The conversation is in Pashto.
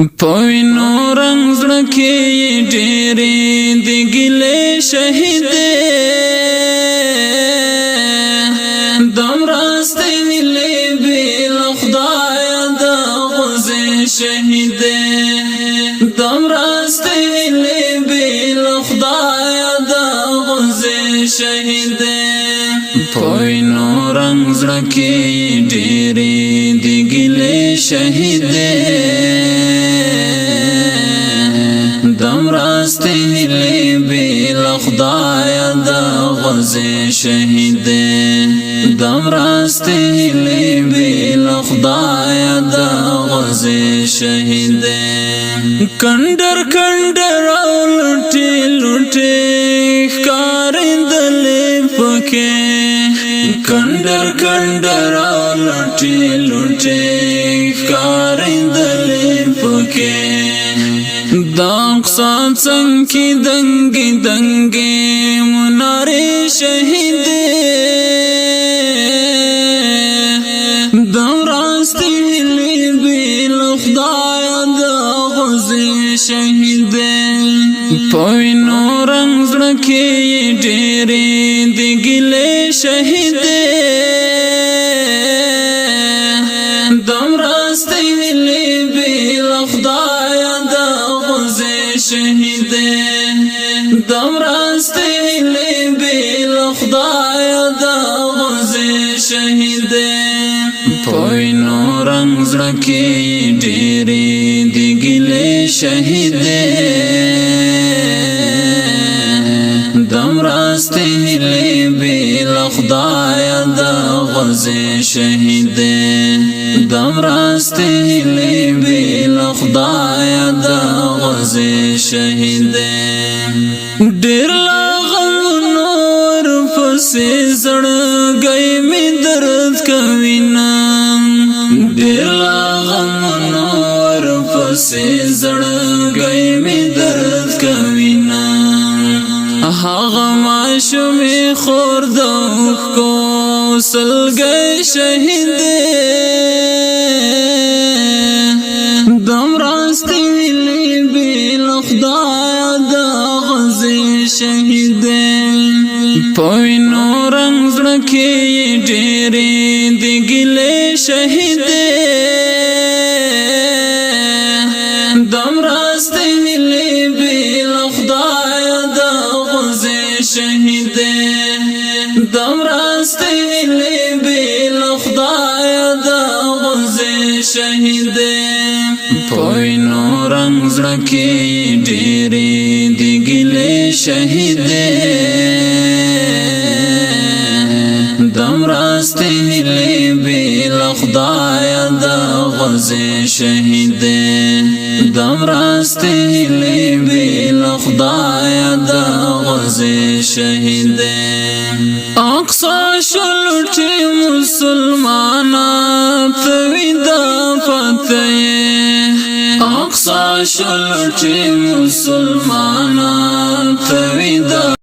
پوینو رنگ زړکی ډېرې د ګلې شهیدې دومره ستړې بې له خدایه د غوزې شهیدې دومره ستړې بې له خدایه د غوزې شهیدې پوینو رنگ زړکی ډېرې د ګلې شهیدې راستلی بی لخدایا دا غزی شهیده دم راستلی بی لخدایا دا غزی شهیده کندر کندر او لٹی لٹی کارندلی پکے کندر کندر او لٹی لٹی کارندلی پکے داقصا څنګه دنګي دنګي منارې شهیدې دراستلې بل خدای د غزې شهیدې پوینو رنگ زړکی ډېرې د ګلې شهیدې دراستلې بل خدای شهیده دم راستلی بیل خدای دا غزی شهیده پوینو رنگ زړکی ډېرې د ګلې شهیده دم راستلی بیل خدای دا غزی شهیده دم راستلی بیل خدای دا غزی شهیده ډېر لا غم نور پسې زړګی مې درد کوي نه ډېر لا غم نور پسې زړګی مې درد کوي نه هغه ماشومې خور د اوښکو سلګی شهیدې دم راستلی بیل خدای دا غزی شهیدې پوینو رنگ زړکی ډېرې د ګلې شهیدې دم راستلی بیل خدای دا غزی شهیدې دم راستلی بیل خدای دا غزی شهیدې پوینو رنگ زړکی ډېرې د ګلې شهیدې دم راستلی بیل خدای دا غزی شهیدې دم راستلی بیل خدای دا غزی شهیدې اقصا شلټي مسلمانات ودا فتح اقصا شلټي مسلمانات ودا